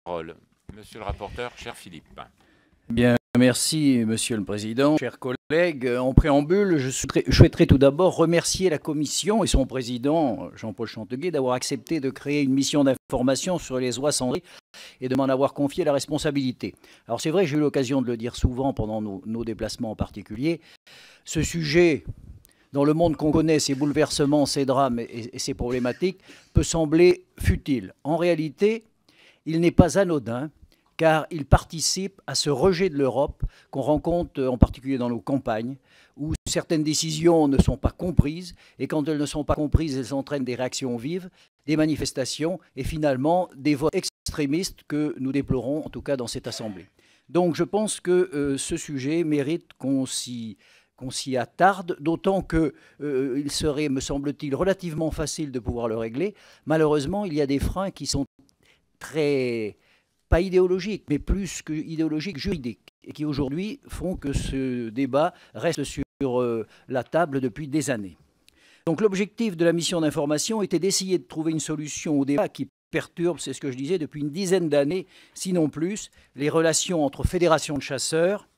parole. Monsieur le rapporteur, cher Philippe. Bien, merci, Monsieur le Président. Chers collègues, en préambule, je souhaiterais tout d'abord remercier la Commission et son président, Jean-Paul Chanteguet, d'avoir accepté de créer une mission d'information sur les oies cendrées et de m'en avoir confié la responsabilité. Alors c'est vrai, j'ai eu l'occasion de le dire souvent pendant nos déplacements en particulier, ce sujet, dans le monde qu'on connaît, ces bouleversements, ces drames et ces problématiques, peut sembler futile. En réalité, il n'est pas anodin, car il participe à ce rejet de l'Europe qu'on rencontre en particulier dans nos campagnes, où certaines décisions ne sont pas comprises, et quand elles ne sont pas comprises, elles entraînent des réactions vives, des manifestations, et finalement des votes extrémistes que nous déplorons, en tout cas dans cette Assemblée. Donc je pense que ce sujet mérite qu'on s'y attarde, d'autant qu'il serait, me semble-t-il, relativement facile de pouvoir le régler. Malheureusement, il y a des freins qui sont très, pas idéologiques, mais plus que idéologiques, juridiques, et qui aujourd'hui font que ce débat reste sur la table depuis des années. Donc l'objectif de la mission d'information était d'essayer de trouver une solution au débat qui perturbe, c'est ce que je disais, depuis une dizaine d'années, sinon plus, les relations entre fédérations de chasseurs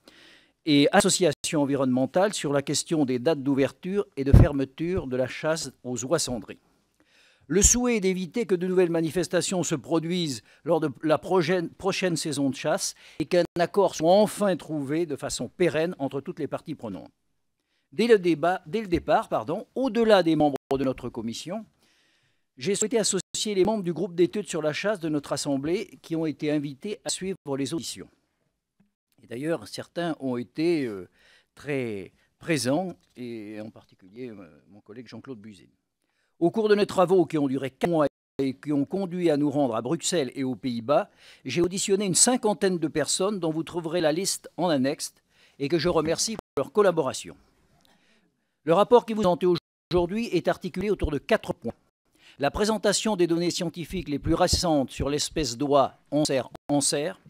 et associations environnementales sur la question des dates d'ouverture et de fermeture de la chasse aux oies cendrées. Le souhait est d'éviter que de nouvelles manifestations se produisent lors de la prochaine saison de chasse et qu'un accord soit enfin trouvé de façon pérenne entre toutes les parties prenantes. Dès le départ, au-delà des membres de notre commission, j'ai souhaité associer les membres du groupe d'études sur la chasse de notre Assemblée qui ont été invités à suivre les auditions. Et d'ailleurs, certains ont été très présents, et en particulier mon collègue Jean-Claude Buzyn. Au cours de nos travaux qui ont duré 4 mois et qui ont conduit à nous rendre à Bruxelles et aux Pays-Bas, j'ai auditionné une cinquantaine de personnes dont vous trouverez la liste en annexe et que je remercie pour leur collaboration. Le rapport qui vous est présenté aujourd'hui est articulé autour de 4 points. La présentation des données scientifiques les plus récentes sur l'espèce d'oie en cerf,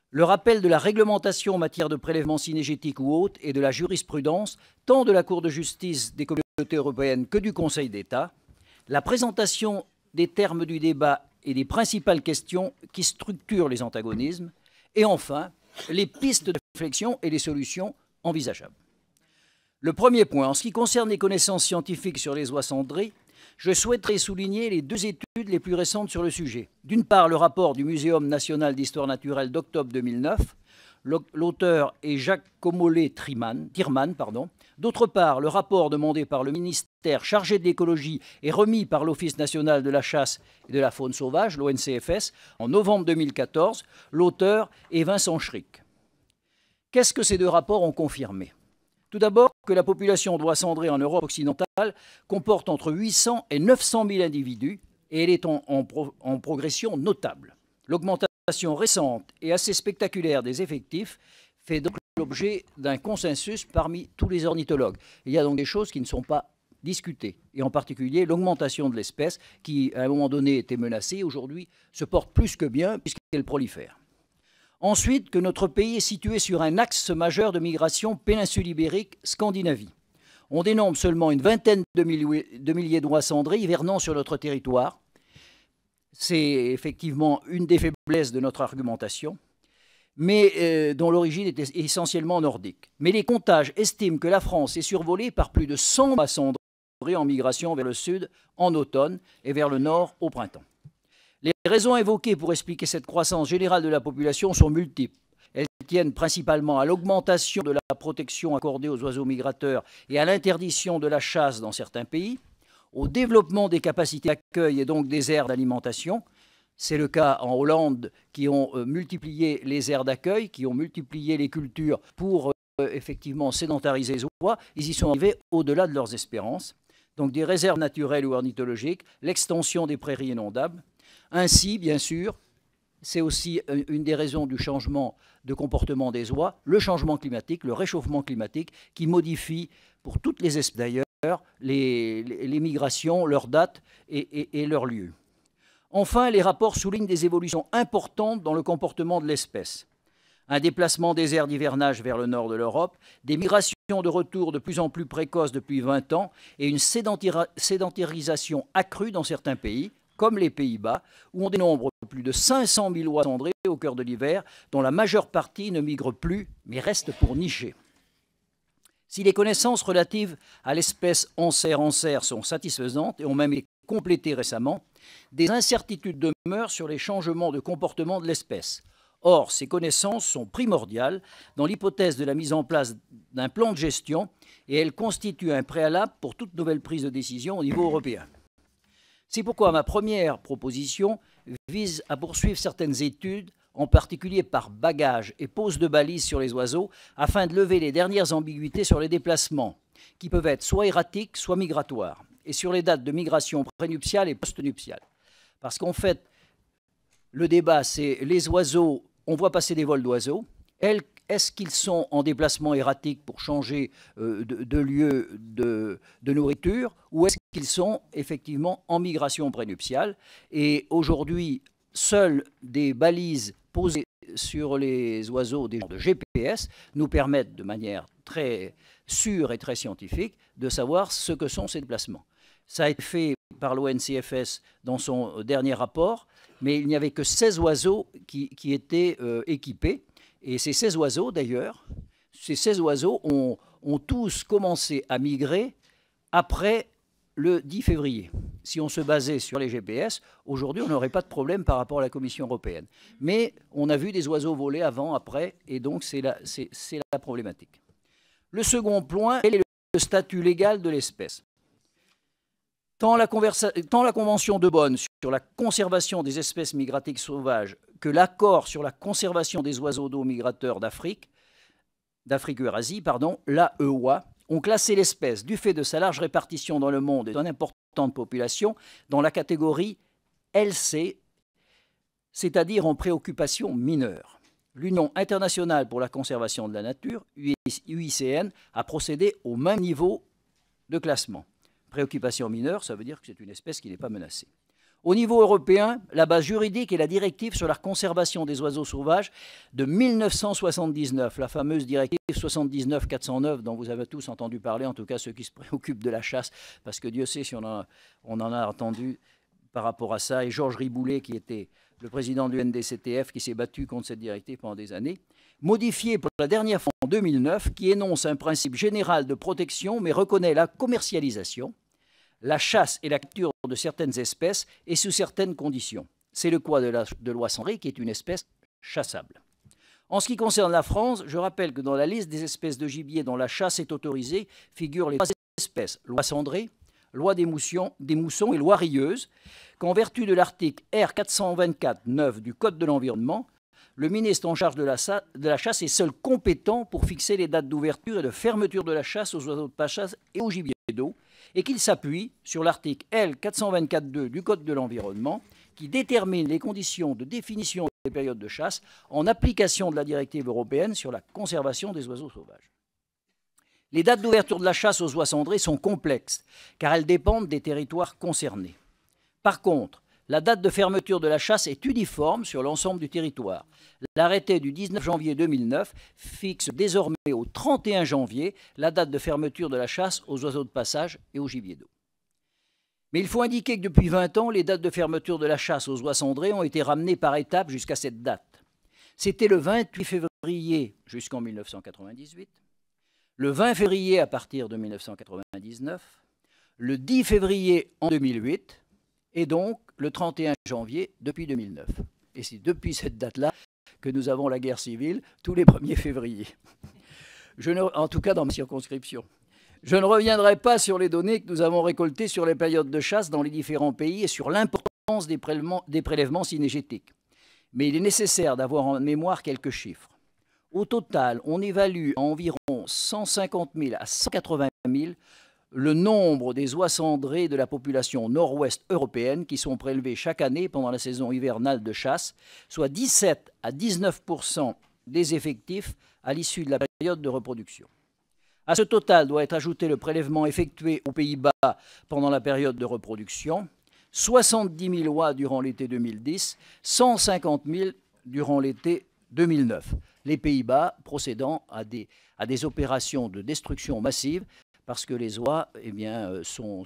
le rappel de la réglementation en matière de prélèvement cynégétique ou autre et de la jurisprudence, tant de la Cour de justice des communautés européennes que du Conseil d'État, la présentation des termes du débat et des principales questions qui structurent les antagonismes, et enfin, les pistes de réflexion et les solutions envisageables. Le premier point, en ce qui concerne les connaissances scientifiques sur les oies cendrées, je souhaiterais souligner les 2 études les plus récentes sur le sujet. D'une part, le rapport du Muséum national d'histoire naturelle d'octobre 2009. L'auteur est Jacques Comollet-Thierman. D'autre part, le rapport demandé par le ministère chargé de l'écologie et remis par l'Office national de la chasse et de la faune sauvage, l'ONCFS, en novembre 2014. L'auteur est Vincent Schrick. Qu'est-ce que ces 2 rapports ont confirmé ? Tout d'abord, que la population d'oies cendrées en Europe occidentale comporte entre 800 et 900 000 individus et elle est en progression notable. L'augmentation récente et assez spectaculaire des effectifs fait donc l'objet d'un consensus parmi tous les ornithologues. Il y a donc des choses qui ne sont pas discutées, et en particulier l'augmentation de l'espèce qui, à un moment donné, était menacée, aujourd'hui se porte plus que bien puisqu'elle prolifère. Ensuite, que notre pays est situé sur un axe majeur de migration péninsule ibérique Scandinavie. On dénombre seulement une vingtaine de milliers d'oies cendrées hivernant sur notre territoire. C'est effectivement une des faiblesses de notre argumentation, mais dont l'origine est essentiellement nordique. Mais les comptages estiment que la France est survolée par plus de 100 oies cendrées en migration vers le sud en automne et vers le nord au printemps. Les raisons évoquées pour expliquer cette croissance générale de la population sont multiples. Elles tiennent principalement à l'augmentation de la protection accordée aux oiseaux migrateurs et à l'interdiction de la chasse dans certains pays, au développement des capacités d'accueil et donc des aires d'alimentation. C'est le cas en Hollande qui ont multiplié les aires d'accueil, qui ont multiplié les cultures pour effectivement sédentariser les oies. Ils y sont arrivés au-delà de leurs espérances. Donc des réserves naturelles ou ornithologiques, l'extension des prairies inondables. Ainsi, bien sûr, c'est aussi une des raisons du changement de comportement des oies, le changement climatique, le réchauffement climatique, qui modifie pour toutes les espèces d'ailleurs les migrations, leurs dates et leurs lieux. Enfin, les rapports soulignent des évolutions importantes dans le comportement de l'espèce. Un déplacement des aires d'hivernage vers le nord de l'Europe, des migrations de retour de plus en plus précoces depuis 20 ans et une sédentarisation accrue dans certains pays, comme les Pays-Bas, où on dénombre plus de 500 000 oies cendrées au cœur de l'hiver, dont la majeure partie ne migre plus, mais reste pour nicher. Si les connaissances relatives à l'espèce anser sont satisfaisantes et ont même été complétées récemment, des incertitudes demeurent sur les changements de comportement de l'espèce. Or, ces connaissances sont primordiales dans l'hypothèse de la mise en place d'un plan de gestion et elles constituent un préalable pour toute nouvelle prise de décision au niveau européen. C'est pourquoi ma première proposition vise à poursuivre certaines études, en particulier par bagage et pose de balises sur les oiseaux, afin de lever les dernières ambiguïtés sur les déplacements, qui peuvent être soit erratiques, soit migratoires, et sur les dates de migration prénuptiale et postnuptiale. Parce qu'en fait, le débat, c'est les oiseaux, on voit passer des vols d'oiseaux, est-ce qu'ils sont en déplacement erratique pour changer de lieu de nourriture, ou est-ce qu'ils sont effectivement en migration prénuptiale? Et aujourd'hui, seules des balises posées sur les oiseaux des genres de GPS nous permettent de manière très sûre et très scientifique de savoir ce que sont ces déplacements. Ça a été fait par l'ONCFS dans son dernier rapport, mais il n'y avait que 16 oiseaux qui étaient équipés. Et ces 16 oiseaux, d'ailleurs, ces 16 oiseaux ont tous commencé à migrer après le 10 février. Si on se basait sur les GPS, aujourd'hui, on n'aurait pas de problème par rapport à la Commission européenne. Mais on a vu des oiseaux voler avant, après, et donc c'est la problématique. Le second point est le statut légal de l'espèce. Tant la Convention de Bonn sur la conservation des espèces migratiques sauvages que l'accord sur la conservation des oiseaux d'eau migrateurs d'Afrique-Eurasie, l'AEOA, ont classé l'espèce, du fait de sa large répartition dans le monde et d'une importante population, dans la catégorie LC, c'est-à-dire en préoccupation mineure. L'Union internationale pour la conservation de la nature, UICN, a procédé au même niveau de classement. Préoccupation mineure, ça veut dire que c'est une espèce qui n'est pas menacée. Au niveau européen, la base juridique est la directive sur la conservation des oiseaux sauvages de 1979, la fameuse directive 79-409 dont vous avez tous entendu parler, en tout cas ceux qui se préoccupent de la chasse, parce que Dieu sait si on en a entendu par rapport à ça. Et Georges Riboulet, qui était le président du NDCTF, qui s'est battu contre cette directive pendant des années, modifiée pour la dernière fois en 2009, qui énonce un principe général de protection, mais reconnaît la commercialisation, la chasse et la capture de certaines espèces et sous certaines conditions. C'est le cas de l'oie cendrée, qui est une espèce chassable. En ce qui concerne la France, je rappelle que dans la liste des espèces de gibier dont la chasse est autorisée figurent les 3 espèces, l'oie cendrée, l'oie des moussons et l'oie rieuse, qu'en vertu de l'article R424-9 du Code de l'environnement, le ministre en charge de la chasse est seul compétent pour fixer les dates d'ouverture et de fermeture de la chasse aux oiseaux de chasse et aux gibiers d'eau, et qu'il s'appuie sur l'article L424-2 du Code de l'environnement qui détermine les conditions de définition des périodes de chasse en application de la directive européenne sur la conservation des oiseaux sauvages. Les dates d'ouverture de la chasse aux oies cendrées sont complexes car elles dépendent des territoires concernés. Par contre, la date de fermeture de la chasse est uniforme sur l'ensemble du territoire. L'arrêté du 19 janvier 2009 fixe désormais au 31 janvier la date de fermeture de la chasse aux oiseaux de passage et aux gibiers d'eau. Mais il faut indiquer que depuis 20 ans, les dates de fermeture de la chasse aux oies cendrées ont été ramenées par étapes jusqu'à cette date. C'était le 28 février jusqu'en 1998, le 20 février à partir de 1999, le 10 février en 2008, et donc le 31 janvier depuis 2009. Et c'est depuis cette date-là que nous avons la guerre civile tous les 1er février. En tout cas dans ma circonscription. Je ne reviendrai pas sur les données que nous avons récoltées sur les périodes de chasse dans les différents pays et sur l'importance des prélèvements cynégétiques. Mais il est nécessaire d'avoir en mémoire quelques chiffres. Au total, on évalue à environ 150 000 à 180 000 le nombre des oies cendrées de la population nord-ouest européenne qui sont prélevées chaque année pendant la saison hivernale de chasse, soit 17 à 19% des effectifs à l'issue de la période de reproduction. À ce total doit être ajouté le prélèvement effectué aux Pays-Bas pendant la période de reproduction, 70 000 oies durant l'été 2010, 150 000 durant l'été 2009. Les Pays-Bas procédant à des opérations de destruction massive parce que les oies sont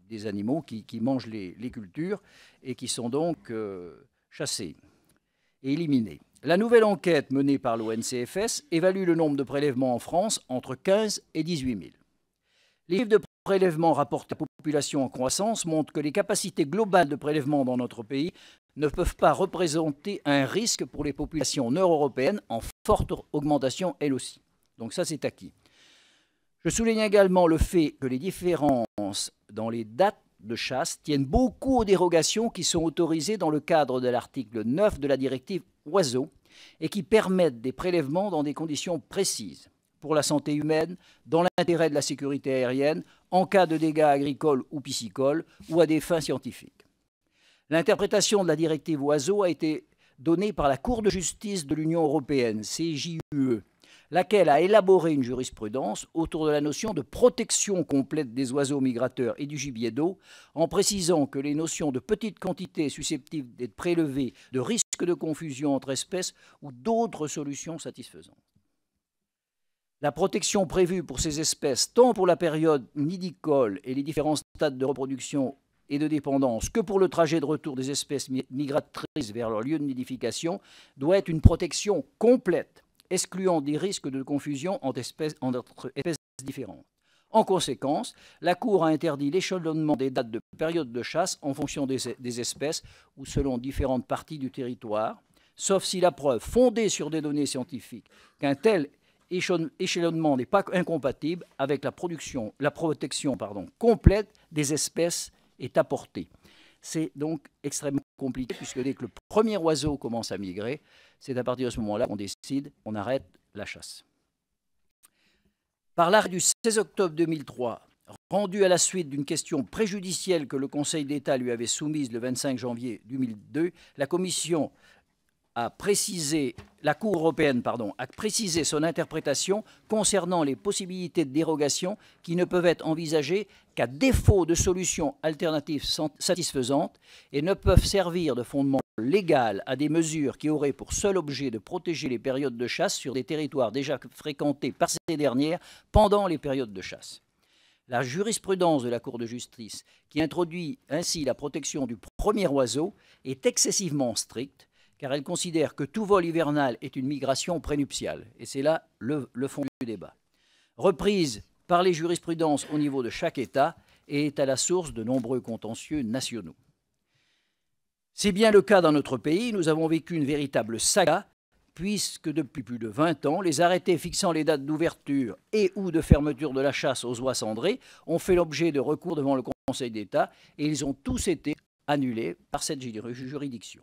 des animaux qui mangent les cultures et qui sont donc chassés et éliminés. La nouvelle enquête menée par l'ONCFS évalue le nombre de prélèvements en France entre 15 et 18 000. Les chiffres de prélèvements rapportés à la population en croissance montrent que les capacités globales de prélèvement dans notre pays ne peuvent pas représenter un risque pour les populations nord-européennes en forte augmentation elles aussi. Donc ça, c'est acquis. Je souligne également le fait que les différences dans les dates de chasse tiennent beaucoup aux dérogations qui sont autorisées dans le cadre de l'article 9 de la directive Oiseaux et qui permettent des prélèvements dans des conditions précises pour la santé humaine, dans l'intérêt de la sécurité aérienne, en cas de dégâts agricoles ou piscicoles ou à des fins scientifiques. L'interprétation de la directive Oiseaux a été donnée par la Cour de justice de l'Union européenne, CJUE, laquelle a élaboré une jurisprudence autour de la notion de protection complète des oiseaux migrateurs et du gibier d'eau, en précisant que les notions de petites quantités susceptibles d'être prélevées, de risque de confusion entre espèces ou d'autres solutions satisfaisantes. La protection prévue pour ces espèces, tant pour la période nidicole et les différents stades de reproduction et de dépendance que pour le trajet de retour des espèces migratrices vers leur lieu de nidification, doit être une protection complète, excluant des risques de confusion entre espèces différentes. En conséquence, la Cour a interdit l'échelonnement des dates de période de chasse en fonction des espèces ou selon différentes parties du territoire, sauf si la preuve fondée sur des données scientifiques qu'un tel échelonnement n'est pas incompatible avec la protection complète des espèces est apportée. C'est donc extrêmement compliqué puisque dès que le premier oiseau commence à migrer, c'est à partir de ce moment-là qu'on décide, on arrête la chasse. Par l'arrêt du 16 octobre 2003, rendu à la suite d'une question préjudicielle que le Conseil d'État lui avait soumise le 25 janvier 2002, la Cour européenne a précisé son interprétation concernant les possibilités de dérogation qui ne peuvent être envisagées qu'à défaut de solutions alternatives satisfaisantes et ne peuvent servir de fondement légal à des mesures qui auraient pour seul objet de protéger les périodes de chasse sur des territoires déjà fréquentés par ces dernières pendant les périodes de chasse. La jurisprudence de la Cour de justice, qui introduit ainsi la protection du premier oiseau, est excessivement stricte, car elle considère que tout vol hivernal est une migration prénuptiale. Et c'est là le fond du débat. Reprise par les jurisprudences au niveau de chaque État et est à la source de nombreux contentieux nationaux. C'est bien le cas dans notre pays. Nous avons vécu une véritable saga, puisque depuis plus de 20 ans, les arrêtés fixant les dates d'ouverture et ou de fermeture de la chasse aux oies cendrées ont fait l'objet de recours devant le Conseil d'État et ils ont tous été annulés par cette juridiction.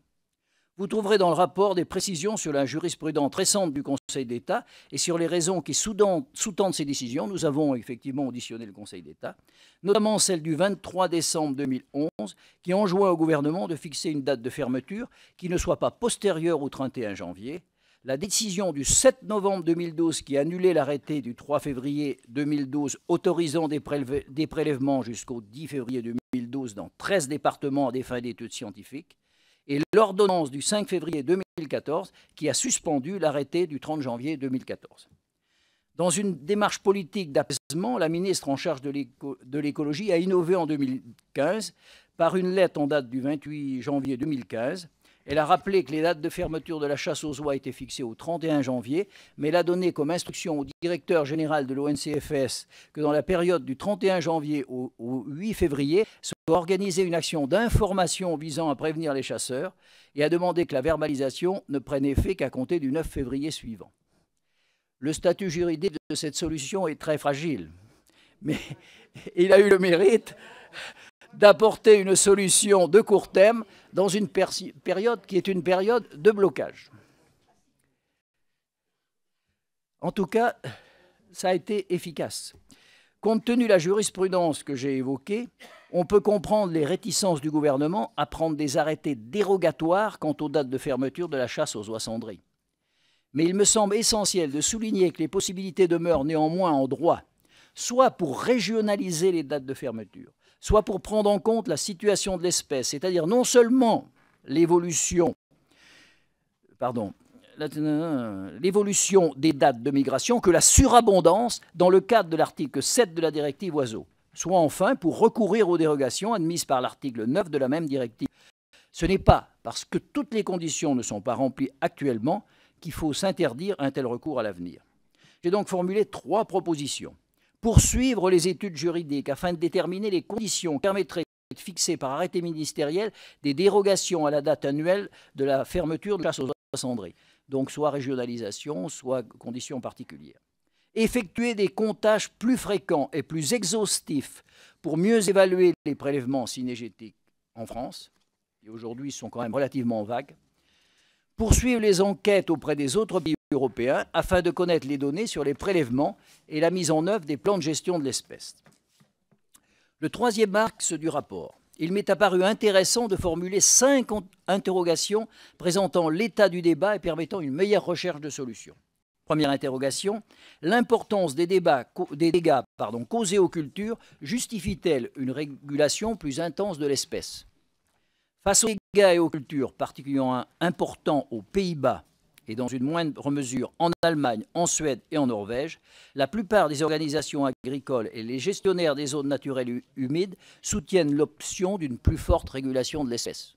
Vous trouverez dans le rapport des précisions sur la jurisprudence récente du Conseil d'État et sur les raisons qui sous-tendent ces décisions. Nous avons effectivement auditionné le Conseil d'État, notamment celle du 23 décembre 2011, qui enjoint au gouvernement de fixer une date de fermeture qui ne soit pas postérieure au 31 janvier. La décision du 7 novembre 2012 qui annulait l'arrêté du 3 février 2012 autorisant des prélèvements jusqu'au 10 février 2012 dans 13 départements à des fins d'études scientifiques. Et l'ordonnance du 5 février 2014 qui a suspendu l'arrêté du 30 janvier 2014. Dans une démarche politique d'apaisement, la ministre en charge de l'écologie a innové en 2015 par une lettre en date du 28 janvier 2015. Elle a rappelé que les dates de fermeture de la chasse aux oies étaient fixées au 31 janvier, mais elle a donné comme instruction au directeur général de l'ONCFS que dans la période du 31 janvier au 8 février, soit organisée une action d'information visant à prévenir les chasseurs et a demandé que la verbalisation ne prenne effet qu'à compter du 9 février suivant. Le statut juridique de cette solution est très fragile, mais il a eu le mérite d'apporter une solution de court terme dans une période qui est une période de blocage. En tout cas, ça a été efficace. Compte tenu de la jurisprudence que j'ai évoquée, on peut comprendre les réticences du gouvernement à prendre des arrêtés dérogatoires quant aux dates de fermeture de la chasse aux oies cendrées. Mais il me semble essentiel de souligner que les possibilités demeurent néanmoins en droit, soit pour régionaliser les dates de fermeture, soit pour prendre en compte la situation de l'espèce, c'est-à-dire non seulement l'évolution des dates de migration, que la surabondance dans le cadre de l'article 7 de la directive Oiseaux. soit enfin pour recourir aux dérogations admises par l'article 9 de la même directive. Ce n'est pas parce que toutes les conditions ne sont pas remplies actuellement qu'il faut s'interdire un tel recours à l'avenir. J'ai donc formulé 3 propositions. Poursuivre les études juridiques afin de déterminer les conditions qui permettraient de fixer par arrêté ministériel des dérogations à la date annuelle de la fermeture de la chasse aux oies cendrées. Donc soit régionalisation, soit conditions particulières. Effectuer des comptages plus fréquents et plus exhaustifs pour mieux évaluer les prélèvements cynégétiques en France, qui aujourd'hui sont quand même relativement vagues. Poursuivre les enquêtes auprès des autres pays européens afin de connaître les données sur les prélèvements et la mise en œuvre des plans de gestion de l'espèce. Le 3e axe du rapport. Il m'est apparu intéressant de formuler 5 interrogations présentant l'état du débat et permettant une meilleure recherche de solutions. Première interrogation, l'importance des dégâts causés aux cultures justifie-t-elle une régulation plus intense de l'espèce? Face aux dégâts et aux cultures particulièrement importants aux Pays-Bas et dans une moindre mesure en Allemagne, en Suède et en Norvège, la plupart des organisations agricoles et les gestionnaires des zones naturelles humides soutiennent l'option d'une plus forte régulation de l'espèce.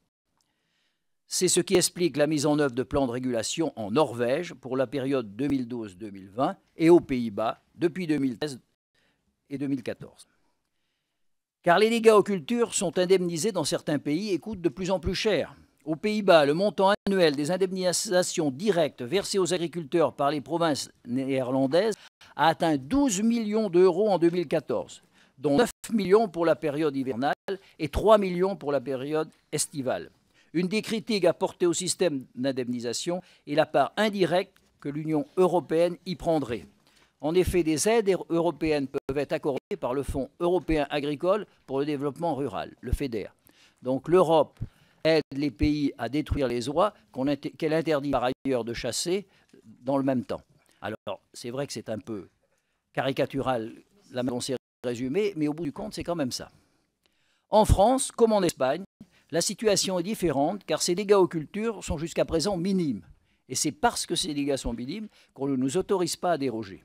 C'est ce qui explique la mise en œuvre de plans de régulation en Norvège pour la période 2012-2020 et aux Pays-Bas depuis 2013 et 2014. Car les dégâts aux cultures sont indemnisés dans certains pays et coûtent de plus en plus cher. Aux Pays-Bas, le montant annuel des indemnisations directes versées aux agriculteurs par les provinces néerlandaises a atteint 12 millions d'euros en 2014, dont 9 millions pour la période hivernale et 3 millions pour la période estivale. Une des critiques apportées au système d'indemnisation est la part indirecte que l'Union européenne y prendrait. En effet, des aides européennes peuvent être accordées par le Fonds européen agricole pour le développement rural, le FEDER. Donc l'Europe aide les pays à détruire les oies qu'elle interdit par ailleurs de chasser dans le même temps. Alors, c'est vrai que c'est un peu caricatural la manière dont c'est résumé, mais au bout du compte, c'est quand même ça. En France, comme en Espagne, la situation est différente car ces dégâts aux cultures sont jusqu'à présent minimes. Et c'est parce que ces dégâts sont minimes qu'on ne nous autorise pas à déroger.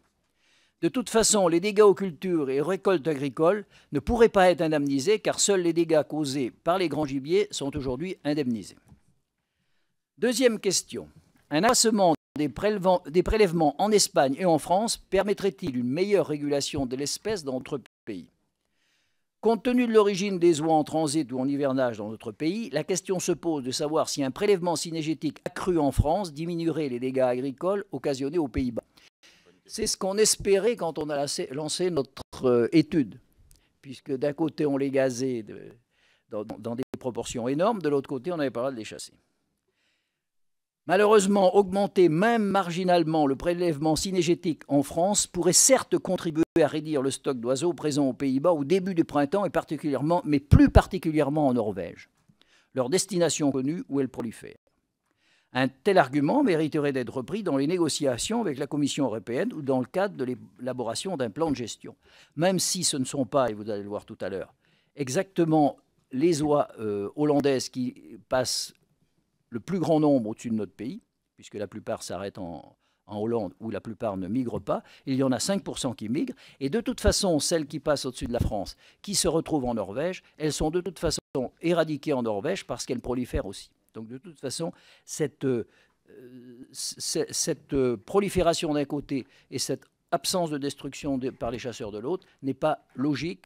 De toute façon, les dégâts aux cultures et aux récoltes agricoles ne pourraient pas être indemnisés car seuls les dégâts causés par les grands gibiers sont aujourd'hui indemnisés. Deuxième question. Un accroissement des prélèvements en Espagne et en France permettrait-il une meilleure régulation de l'espèce dans notre pays? Compte tenu de l'origine des oies en transit ou en hivernage dans notre pays, la question se pose de savoir si un prélèvement cynégétique accru en France diminuerait les dégâts agricoles occasionnés aux Pays-Bas. C'est ce qu'on espérait quand on a lancé notre étude, puisque d'un côté on les gazait dans des proportions énormes, de l'autre côté on avait pas le droit de les chasser. Malheureusement, augmenter même marginalement le prélèvement cynégétique en France pourrait certes contribuer à réduire le stock d'oiseaux présents aux Pays-Bas au début du printemps, mais plus particulièrement en Norvège, leur destination connue où elles prolifèrent. Un tel argument mériterait d'être repris dans les négociations avec la Commission européenne ou dans le cadre de l'élaboration d'un plan de gestion, même si ce ne sont pas, et vous allez le voir tout à l'heure, exactement les oies hollandaises qui passent le plus grand nombre au-dessus de notre pays, puisque la plupart s'arrêtent en Hollande, où la plupart ne migrent pas. Il y en a 5% qui migrent. Et de toute façon, celles qui passent au-dessus de la France, qui se retrouvent en Norvège, elles sont de toute façon éradiquées en Norvège parce qu'elles prolifèrent aussi. Donc de toute façon, cette prolifération d'un côté et cette absence de destruction par les chasseurs de l'autre n'est pas logique,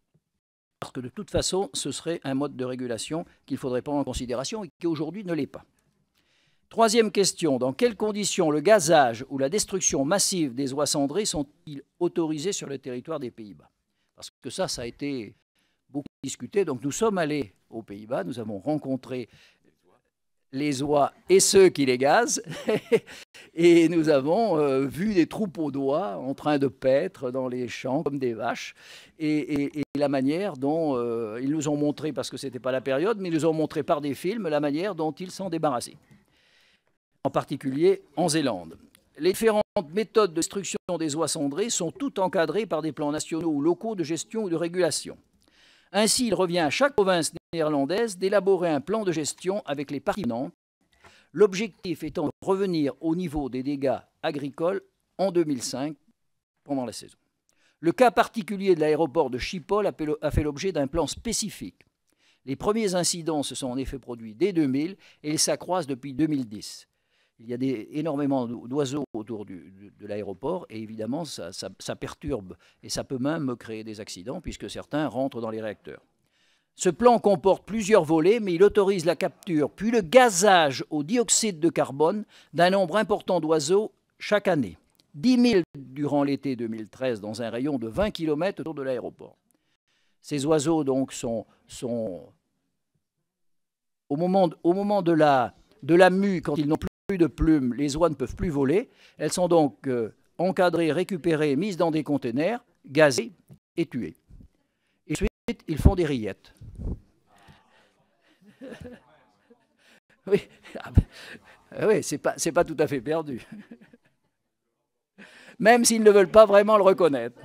parce que de toute façon, ce serait un mode de régulation qu'il faudrait prendre en considération et qui aujourd'hui ne l'est pas. Troisième question, dans quelles conditions le gazage ou la destruction massive des oies cendrées sont-ils autorisés sur le territoire des Pays-Bas? Parce que ça a été beaucoup discuté. Donc nous sommes allés aux Pays-Bas, nous avons rencontré les oies et ceux qui les gazent, et nous avons vu des troupeaux d'oies en train de paître dans les champs comme des vaches, et la manière dont ils nous ont montré, parce que ce n'était pas la période, mais ils nous ont montré par des films la manière dont ils s'en débarrassaient, en particulier en Zélande. Les différentes méthodes de destruction des oies cendrées sont toutes encadrées par des plans nationaux ou locaux de gestion ou de régulation. Ainsi, il revient à chaque province néerlandaise d'élaborer un plan de gestion avec les parties prenantes, l'objectif étant de revenir au niveau des dégâts agricoles en 2005 pendant la saison. Le cas particulier de l'aéroport de Schiphol a fait l'objet d'un plan spécifique. Les premiers incidents se sont en effet produits dès 2000 et ils s'accroissent depuis 2010. Il y a énormément d'oiseaux autour de l'aéroport et évidemment ça perturbe et ça peut même créer des accidents puisque certains rentrent dans les réacteurs. Ce plan comporte plusieurs volets, mais il autorise la capture puis le gazage au dioxyde de carbone d'un nombre important d'oiseaux chaque année. 10 000 durant l'été 2013 dans un rayon de 20 km autour de l'aéroport. Ces oiseaux donc sont au moment de la mue, quand ils n'ont plus de plumes, les oies ne peuvent plus voler. Elles sont donc encadrées, récupérées, mises dans des containers, gazées et tuées. Et ensuite, ils font des rillettes. Oui, oui, c'est pas tout à fait perdu. Même s'ils ne veulent pas vraiment le reconnaître.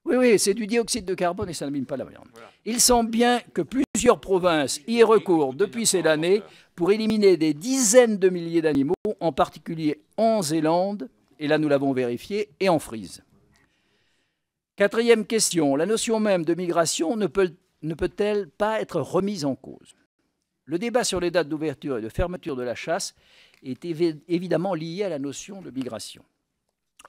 Oui, c'est du dioxyde de carbone et ça n'abîme pas la viande. Voilà. Il semble bien que plusieurs provinces y aient recours depuis ces années pour éliminer des dizaines de milliers d'animaux, en particulier en Zélande, et là nous l'avons vérifié, et en Frise. Quatrième question, la notion même de migration ne peut-elle pas être remise en cause? Le débat sur les dates d'ouverture et de fermeture de la chasse est évidemment lié à la notion de migration.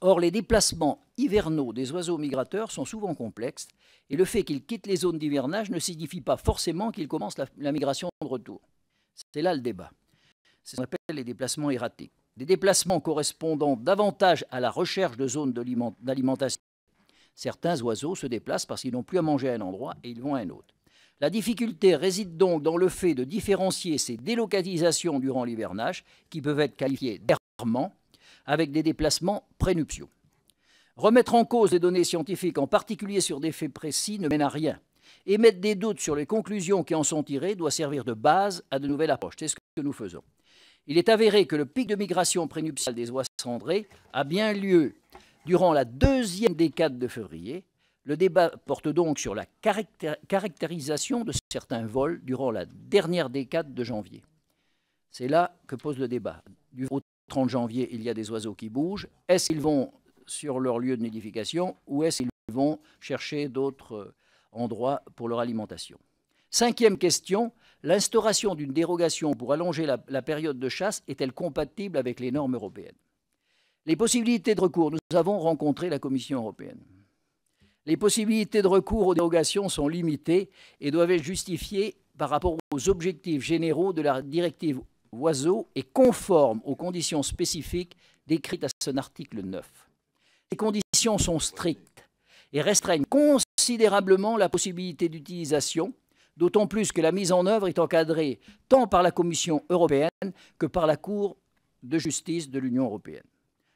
Or, les déplacements hivernaux des oiseaux migrateurs sont souvent complexes et le fait qu'ils quittent les zones d'hivernage ne signifie pas forcément qu'ils commencent la migration de retour. C'est là le débat. C'est ce qu'on appelle les déplacements erratiques. Des déplacements correspondant davantage à la recherche de zones d'alimentation. Certains oiseaux se déplacent parce qu'ils n'ont plus à manger à un endroit et ils vont à un autre. La difficulté réside donc dans le fait de différencier ces délocalisations durant l'hivernage, qui peuvent être qualifiées d'errements, avec des déplacements prénuptiaux. Remettre en cause les données scientifiques, en particulier sur des faits précis, ne mène à rien. Émettre des doutes sur les conclusions qui en sont tirées doit servir de base à de nouvelles approches. C'est ce que nous faisons. Il est avéré que le pic de migration prénuptiale des oies cendrées a bien lieu durant la deuxième décade de février. Le débat porte donc sur la caractérisation de certains vols durant la dernière décade de janvier. C'est là que pose le débat. Au 30 janvier, il y a des oiseaux qui bougent. Est-ce qu'ils vont sur leur lieu de nidification ou est-ce qu'ils vont chercher d'autres endroits pour leur alimentation? Cinquième question, l'instauration d'une dérogation pour allonger la période de chasse est-elle compatible avec les normes européennes? Les possibilités de recours, nous avons rencontré la Commission européenne. Les possibilités de recours aux dérogations sont limitées et doivent être justifiées par rapport aux objectifs généraux de la directive oiseaux et conformes aux conditions spécifiques décrites à son article 9. Les conditions sont strictes et restreignent considérablement la possibilité d'utilisation, d'autant plus que la mise en œuvre est encadrée tant par la Commission européenne que par la Cour de justice de l'Union européenne.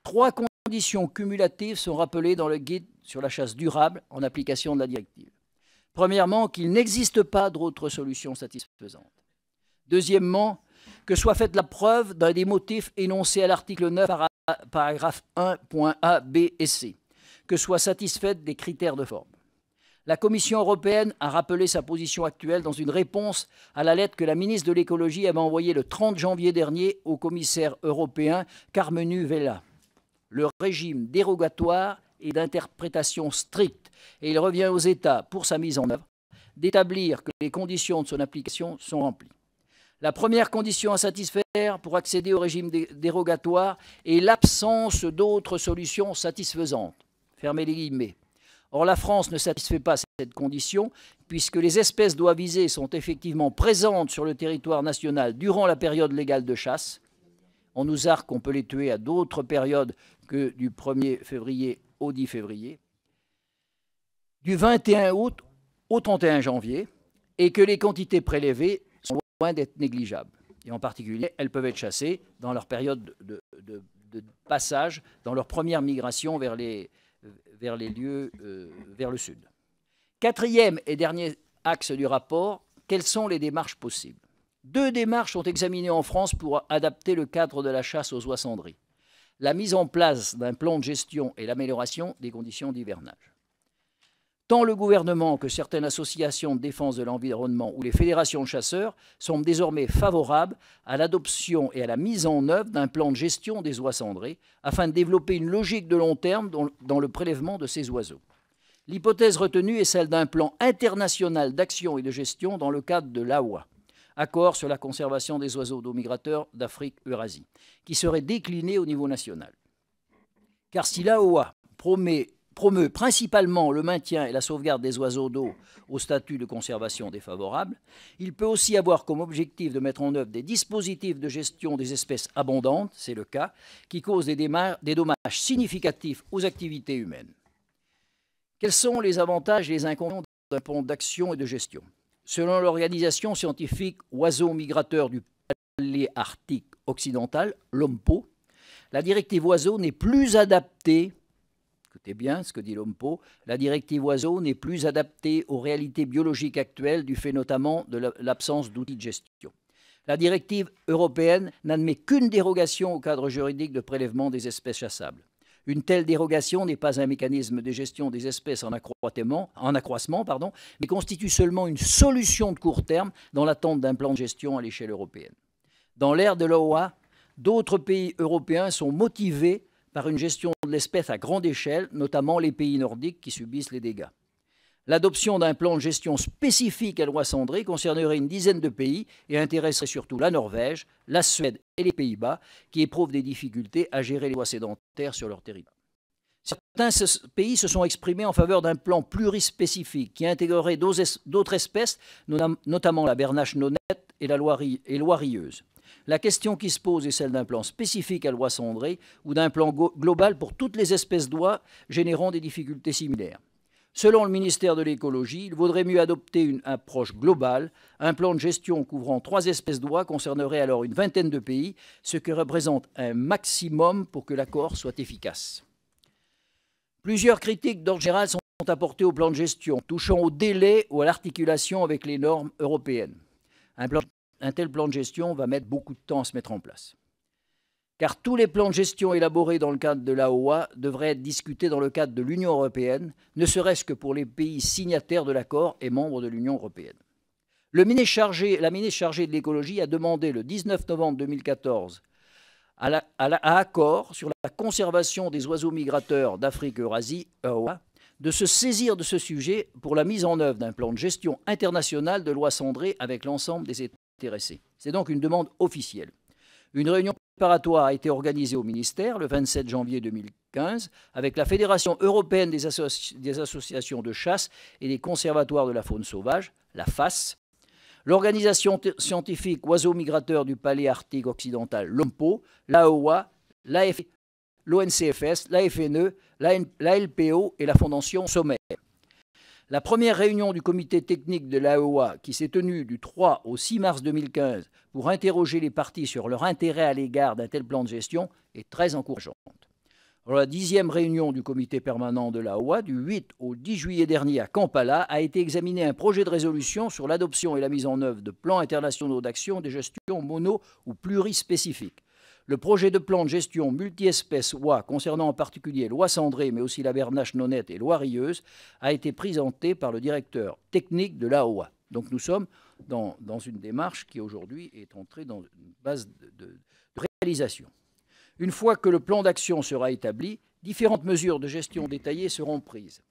3 conditions cumulatives sont rappelées dans le guide sur la chasse durable en application de la directive. Premièrement, qu'il n'existe pas d'autre solution satisfaisante. Deuxièmement, que soit faite la preuve d'un des motifs énoncés à l'article 9, paragraphe 1.a, b et c, que soient satisfaites des critères de forme. La Commission européenne a rappelé sa position actuelle dans une réponse à la lettre que la ministre de l'écologie avait envoyée le 30 janvier dernier au commissaire européen Karmenu Vella. Le régime dérogatoire est d'interprétation stricte et il revient aux États, pour sa mise en œuvre, d'établir que les conditions de son application sont remplies. La première condition à satisfaire pour accéder au régime dérogatoire est l'absence d'autres solutions satisfaisantes. Fermez les guillemets. Or, la France ne satisfait pas cette condition puisque les espèces d'oies visées sont effectivement présentes sur le territoire national durant la période légale de chasse. On nous argue qu'on peut les tuer à d'autres périodes que du 1er février au 10 février, du 21 août au 31 janvier, et que les quantités prélevées sont loin d'être négligeables. Et en particulier, elles peuvent être chassées dans leur période de passage, dans leur première migration vers les lieux vers le sud. Quatrième et dernier axe du rapport, quelles sont les démarches possibles? 2 démarches sont examinées en France pour adapter le cadre de la chasse aux oies cendrées. La mise en place d'un plan de gestion et l'amélioration des conditions d'hivernage. Tant le gouvernement que certaines associations de défense de l'environnement ou les fédérations de chasseurs semblent désormais favorables à l'adoption et à la mise en œuvre d'un plan de gestion des oies cendrées afin de développer une logique de long terme dans le prélèvement de ces oiseaux. L'hypothèse retenue est celle d'un plan international d'action et de gestion dans le cadre de l'AOA, accord sur la conservation des oiseaux d'eau migrateurs d'Afrique-Eurasie, qui serait décliné au niveau national. Car si l'AOA promeut principalement le maintien et la sauvegarde des oiseaux d'eau au statut de conservation défavorable, il peut aussi avoir comme objectif de mettre en œuvre des dispositifs de gestion des espèces abondantes, c'est le cas, qui causent des dommages significatifs aux activités humaines. Quels sont les avantages et les inconvénients d'un plan d'action et de gestion? Selon l'organisation scientifique Oiseaux migrateurs du Paléarctique occidental, l'OMPO, la directive oiseaux n'est plus adaptée, écoutez bien ce que dit l'OMPO, la directive oiseaux n'est plus adaptée aux réalités biologiques actuelles du fait notamment de l'absence d'outils de gestion. La directive européenne n'admet qu'une dérogation au cadre juridique de prélèvement des espèces chassables. Une telle dérogation n'est pas un mécanisme de gestion des espèces en accroissement, mais constitue seulement une solution de court terme dans l'attente d'un plan de gestion à l'échelle européenne. Dans l'ère de l'AOA, d'autres pays européens sont motivés par une gestion de l'espèce à grande échelle, notamment les pays nordiques qui subissent les dégâts. L'adoption d'un plan de gestion spécifique à l'oie cendrée concernerait une dizaine de pays et intéresserait surtout la Norvège, la Suède et les Pays-Bas, qui éprouvent des difficultés à gérer les oies sédentaires sur leur territoire. Certains pays se sont exprimés en faveur d'un plan plurispécifique qui intégrerait d'autres espèces, notamment la bernache nonnette et l'oie rieuse. La question qui se pose est celle d'un plan spécifique à l'oie cendrée ou d'un plan global pour toutes les espèces d'oies générant des difficultés similaires. Selon le ministère de l'Écologie, il vaudrait mieux adopter une approche globale. Un plan de gestion couvrant 3 espèces d'oies concernerait alors une vingtaine de pays, ce qui représente un maximum pour que l'accord soit efficace. Plusieurs critiques d'ordre général sont apportées au plan de gestion, touchant au délai ou à l'articulation avec les normes européennes. Un tel plan de gestion va mettre beaucoup de temps à se mettre en place. Car tous les plans de gestion élaborés dans le cadre de l'AOA devraient être discutés dans le cadre de l'Union européenne, ne serait-ce que pour les pays signataires de l'accord et membres de l'Union européenne. La ministre chargée de l'écologie a demandé le 19 novembre 2014 à accord sur la conservation des oiseaux migrateurs d'Afrique-Eurasie, AOA, de se saisir de ce sujet pour la mise en œuvre d'un plan de gestion international de l'oie cendrée avec l'ensemble des intéressés. C'est donc une demande officielle. Une réunion préparatoire a été organisée au ministère le 27 janvier 2015 avec la Fédération européenne des associations de chasse et des conservatoires de la faune sauvage, la FAS, l'organisation scientifique Oiseaux migrateurs du Paléarctique occidental, l'OMPO, l'AOA, l'ONCFS, la FNE, la LPO et la Fondation Sommet. La première réunion du comité technique de l'AOA, qui s'est tenue du 3 au 6 mars 2015 pour interroger les parties sur leur intérêt à l'égard d'un tel plan de gestion, est très encourageante. Alors, la 10e réunion du comité permanent de l'AOA, du 8 au 10 juillet dernier à Kampala, a été examiné un projet de résolution sur l'adoption et la mise en œuvre de plans internationaux d'action de gestion mono- ou plurispécifiques. Le projet de plan de gestion multi-espèces oies, concernant en particulier l'oie cendrée, mais aussi la bernache nonnette et l'oie rieuse, a été présenté par le directeur technique de l'AOA. Donc nous sommes dans une démarche qui aujourd'hui est entrée dans une phase de réalisation. Une fois que le plan d'action sera établi, différentes mesures de gestion détaillées seront prises.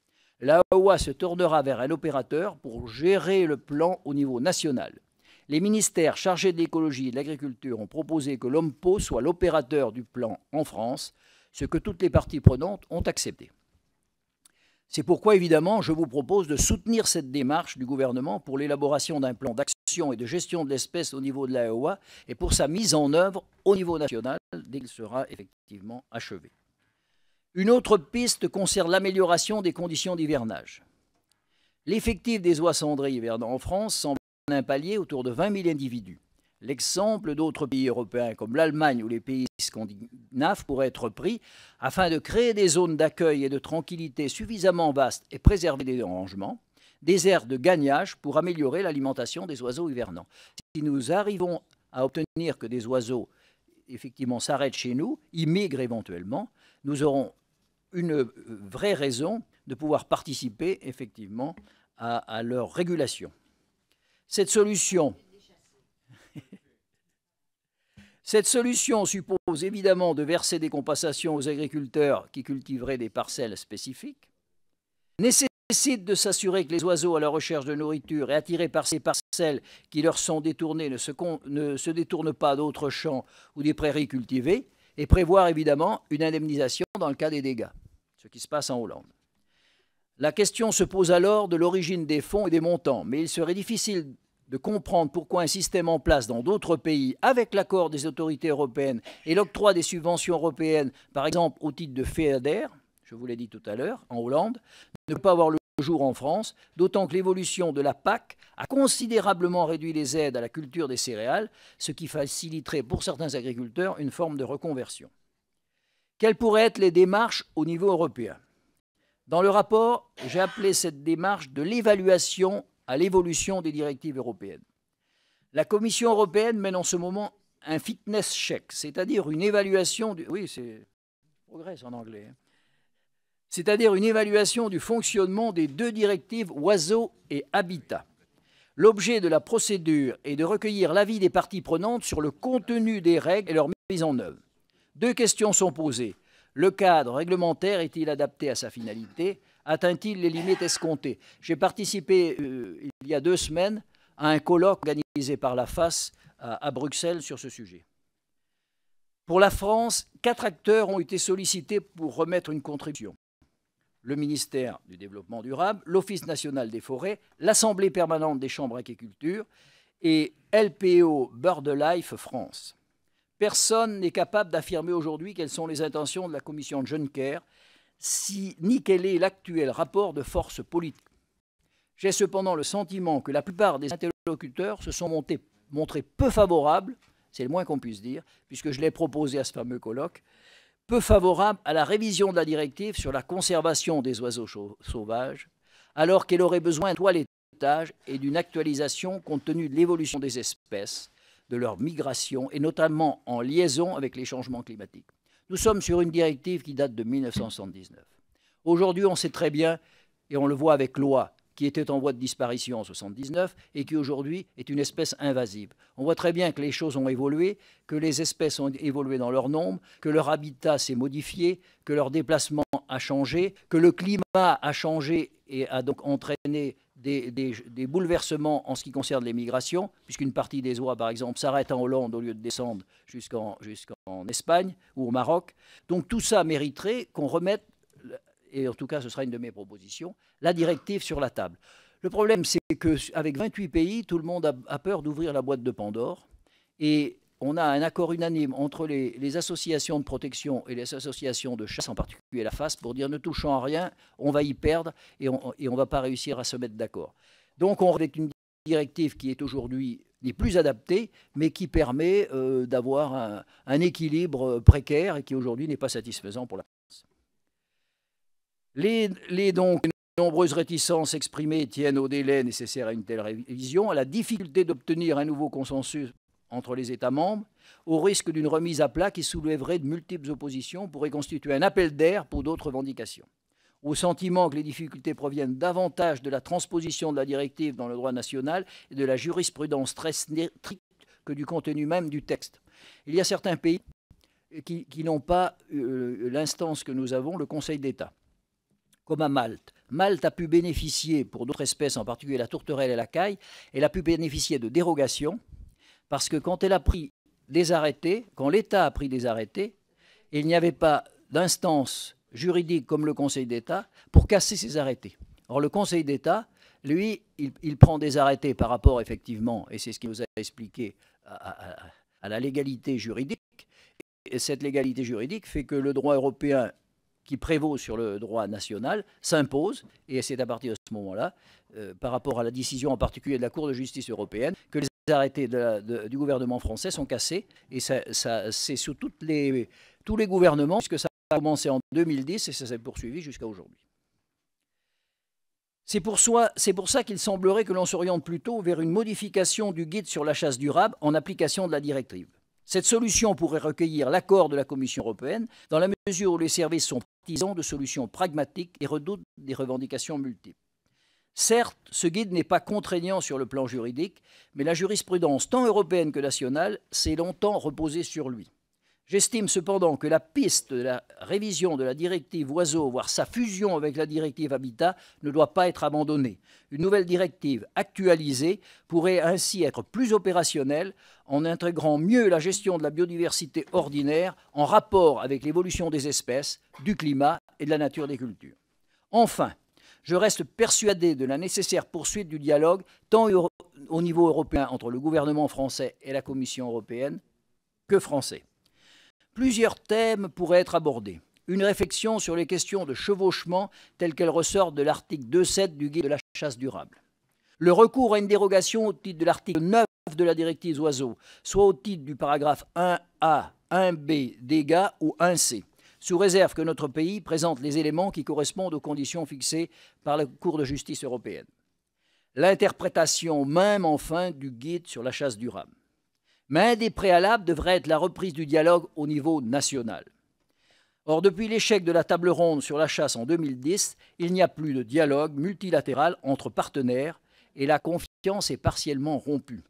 L'AOA se tournera vers un opérateur pour gérer le plan au niveau national. Les ministères chargés de l'écologie et de l'agriculture ont proposé que l'OMPO soit l'opérateur du plan en France, ce que toutes les parties prenantes ont accepté. C'est pourquoi, évidemment, je vous propose de soutenir cette démarche du gouvernement pour l'élaboration d'un plan d'action et de gestion de l'espèce au niveau de l'AOA et pour sa mise en œuvre au niveau national dès qu'il sera effectivement achevé. Une autre piste concerne l'amélioration des conditions d'hivernage. L'effectif des oies cendrées hivernant en France semble un palier autour de 20 000 individus. L'exemple d'autres pays européens comme l'Allemagne ou les pays scandinaves pourrait être pris afin de créer des zones d'accueil et de tranquillité suffisamment vastes et préserver des dérangements, des aires de gagnage pour améliorer l'alimentation des oiseaux hivernants. Si nous arrivons à obtenir que des oiseaux effectivement s'arrêtent chez nous, y migrent éventuellement, nous aurons une vraie raison de pouvoir participer effectivement à leur régulation. Cette solution suppose évidemment de verser des compensations aux agriculteurs qui cultiveraient des parcelles spécifiques, nécessite de s'assurer que les oiseaux à la recherche de nourriture et attirés par ces parcelles qui leur sont détournées ne se détournent pas d'autres champs ou des prairies cultivées, et prévoir évidemment une indemnisation dans le cas des dégâts, ce qui se passe en Hollande. La question se pose alors de l'origine des fonds et des montants, mais il serait difficile de comprendre pourquoi un système en place dans d'autres pays, avec l'accord des autorités européennes et l'octroi des subventions européennes, par exemple au titre de FEADER, je vous l'ai dit tout à l'heure, en Hollande, ne peut pas avoir le jour en France, d'autant que l'évolution de la PAC a considérablement réduit les aides à la culture des céréales, ce qui faciliterait pour certains agriculteurs une forme de reconversion. Quelles pourraient être les démarches au niveau européen? Dans le rapport, j'ai appelé cette démarche de l'évaluation à l'évolution des directives européennes. La Commission européenne mène en ce moment un fitness check, c'est-à-dire une évaluation du... Oui, c'est progrès en anglais. C'est-à-dire une évaluation du fonctionnement des deux directives oiseaux et habitat. L'objet de la procédure est de recueillir l'avis des parties prenantes sur le contenu des règles et leur mise en œuvre. Deux questions sont posées. Le cadre réglementaire est-il adapté à sa finalité? Atteint-il les limites escomptées? J'ai participé il y a 2 semaines à un colloque organisé par la FAS à Bruxelles sur ce sujet. Pour la France, 4 acteurs ont été sollicités pour remettre une contribution. Le ministère du Développement durable, l'Office national des forêts, l'Assemblée permanente des chambres d'agriculture et LPO BirdLife France. Personne n'est capable d'affirmer aujourd'hui quelles sont les intentions de la commission Juncker, ni quel est l'actuel rapport de force politique. J'ai cependant le sentiment que la plupart des interlocuteurs se sont montrés peu favorables, c'est le moins qu'on puisse dire, puisque je l'ai proposé à ce fameux colloque, peu favorable à la révision de la directive sur la conservation des oiseaux sauvages, alors qu'elle aurait besoin d'un toilettage et d'une actualisation compte tenu de l'évolution des espèces, de leur migration et notamment en liaison avec les changements climatiques. Nous sommes sur une directive qui date de 1979. Aujourd'hui, on sait très bien, et on le voit avec l'oie, qui était en voie de disparition en 1979 et qui aujourd'hui est une espèce invasive. On voit très bien que les choses ont évolué, que les espèces ont évolué dans leur nombre, que leur habitat s'est modifié, que leur déplacement a changé, que le climat a changé et a donc entraîné des bouleversements en ce qui concerne les migrations, puisqu'une partie des oies, par exemple, s'arrête en Hollande au lieu de descendre jusqu'en Espagne ou au Maroc. Donc tout ça mériterait qu'on remette, et en tout cas ce sera une de mes propositions, la directive sur la table. Le problème, c'est qu'avec 28 pays, tout le monde a peur d'ouvrir la boîte de Pandore, et on a un accord unanime entre les associations de protection et les associations de chasse, en particulier la FAS, pour dire ne touchons à rien, on va y perdre et on ne va pas réussir à se mettre d'accord. Donc on avec une directive qui est aujourd'hui n'est plus adaptée, mais qui permet d'avoir un équilibre précaire et qui aujourd'hui n'est pas satisfaisant pour la France. Les nombreuses réticences exprimées tiennent au délai nécessaire à une telle révision, à la difficulté d'obtenir un nouveau consensus entre les États membres, au risque d'une remise à plat qui soulèverait de multiples oppositions, pourrait constituer un appel d'air pour d'autres revendications. Au sentiment que les difficultés proviennent davantage de la transposition de la directive dans le droit national et de la jurisprudence très stricte que du contenu même du texte. Il y a certains pays qui n'ont pas l'instance que nous avons, le Conseil d'État, comme à Malte. Malte a pu bénéficier, pour d'autres espèces, en particulier la tourterelle et la caille, elle a pu bénéficier de dérogations, parce que quand elle a pris des arrêtés, quand l'État a pris des arrêtés, il n'y avait pas d'instance juridique comme le Conseil d'État pour casser ces arrêtés. Or, le Conseil d'État, lui, il prend des arrêtés par rapport, effectivement, et c'est ce qu'il nous a expliqué, à la légalité juridique. Et cette légalité juridique fait que le droit européen qui prévaut sur le droit national s'impose, et c'est à partir de ce moment-là, par rapport à la décision en particulier de la Cour de justice européenne, que les arrêtés du gouvernement français sont cassés, et c'est sur tous les gouvernements, puisque ça a commencé en 2010 et ça s'est poursuivi jusqu'à aujourd'hui. C'est pour ça qu'il semblerait que l'on s'oriente plutôt vers une modification du guide sur la chasse durable en application de la directive. Cette solution pourrait recueillir l'accord de la Commission européenne dans la mesure où les services sont partisans de solutions pragmatiques et redoutent des revendications multiples. Certes, ce guide n'est pas contraignant sur le plan juridique, mais la jurisprudence tant européenne que nationale s'est longtemps reposée sur lui. J'estime cependant que la piste de la révision de la directive Oiseaux, voire sa fusion avec la directive Habitat, ne doit pas être abandonnée. Une nouvelle directive actualisée pourrait ainsi être plus opérationnelle en intégrant mieux la gestion de la biodiversité ordinaire en rapport avec l'évolution des espèces, du climat et de la nature des cultures. Enfin, je reste persuadé de la nécessaire poursuite du dialogue tant au niveau européen entre le gouvernement français et la Commission européenne que français. Plusieurs thèmes pourraient être abordés. Une réflexion sur les questions de chevauchement telles qu'elles ressortent de l'article 2.7 du guide de la chasse durable. Le recours à une dérogation au titre de l'article 9 de la directive Oiseaux, soit au titre du paragraphe 1A, 1B, dégâts ou 1C, sous réserve que notre pays présente les éléments qui correspondent aux conditions fixées par la Cour de justice européenne. L'interprétation même, enfin, du guide sur la chasse durable. Mais un des préalables devrait être la reprise du dialogue au niveau national. Or, depuis l'échec de la table ronde sur la chasse en 2010, il n'y a plus de dialogue multilatéral entre partenaires et la confiance est partiellement rompue.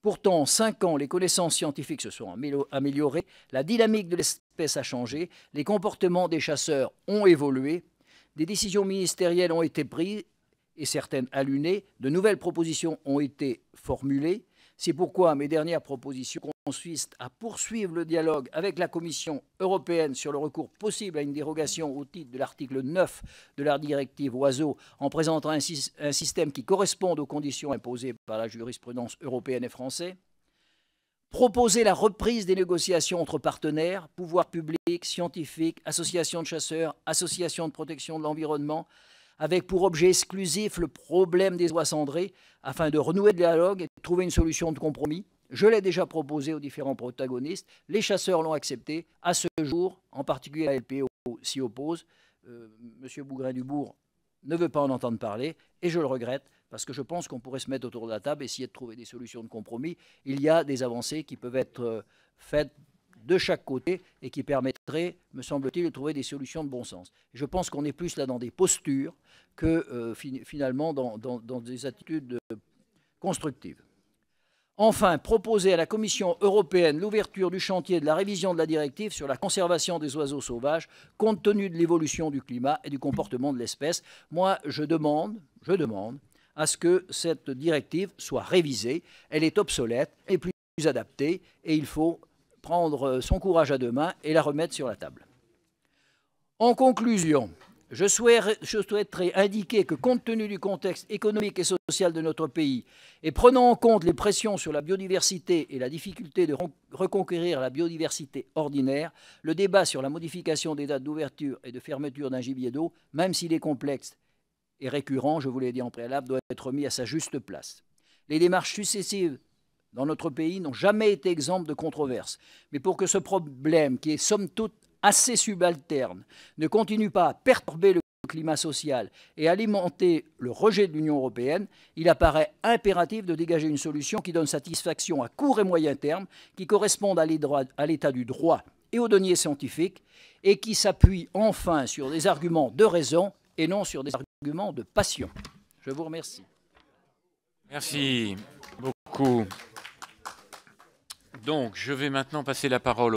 Pourtant, en 5 ans, les connaissances scientifiques se sont améliorées, la dynamique de l'espèce a changé, les comportements des chasseurs ont évolué, des décisions ministérielles ont été prises et certaines allunées, de nouvelles propositions ont été formulées. C'est pourquoi mes dernières propositions consistent à poursuivre le dialogue avec la Commission européenne sur le recours possible à une dérogation au titre de l'article 9 de la directive Oiseaux en présentant un système qui corresponde aux conditions imposées par la jurisprudence européenne et française. Proposer la reprise des négociations entre partenaires, pouvoirs publics, scientifiques, associations de chasseurs, associations de protection de l'environnement, avec pour objet exclusif le problème des oies cendrées, afin de renouer le dialogue et de trouver une solution de compromis. Je l'ai déjà proposé aux différents protagonistes. Les chasseurs l'ont accepté. À ce jour, en particulier la LPO s'y oppose. M. Bougrain-Dubourg ne veut pas en entendre parler, et je le regrette, parce que je pense qu'on pourrait se mettre autour de la table et essayer de trouver des solutions de compromis. Il y a des avancées qui peuvent être faites de chaque côté et qui permettrait, me semble-t-il, de trouver des solutions de bon sens. Je pense qu'on est plus là dans des postures que finalement dans des attitudes constructives. Enfin, proposer à la Commission européenne l'ouverture du chantier de la révision de la directive sur la conservation des oiseaux sauvages compte tenu de l'évolution du climat et du comportement de l'espèce. Moi, je demande à ce que cette directive soit révisée. Elle est obsolète, elle est plus adaptée et il faut prendre son courage à deux mains et la remettre sur la table. En conclusion, je souhaiterais indiquer que compte tenu du contexte économique et social de notre pays et prenant en compte les pressions sur la biodiversité et la difficulté de reconquérir la biodiversité ordinaire, le débat sur la modification des dates d'ouverture et de fermeture d'un gibier d'eau, même s'il est complexe et récurrent, je vous l'ai dit en préalable, doit être mis à sa juste place. Les démarches successives dans notre pays n'ont jamais été exemptes de controverses. Mais pour que ce problème, qui est somme toute assez subalterne, ne continue pas à perturber le climat social et alimenter le rejet de l'Union européenne, il apparaît impératif de dégager une solution qui donne satisfaction à court et moyen terme, qui corresponde à l'état du droit et aux données scientifiques, et qui s'appuie enfin sur des arguments de raison et non sur des arguments de passion. Je vous remercie. Merci beaucoup. Donc, je vais maintenant passer la parole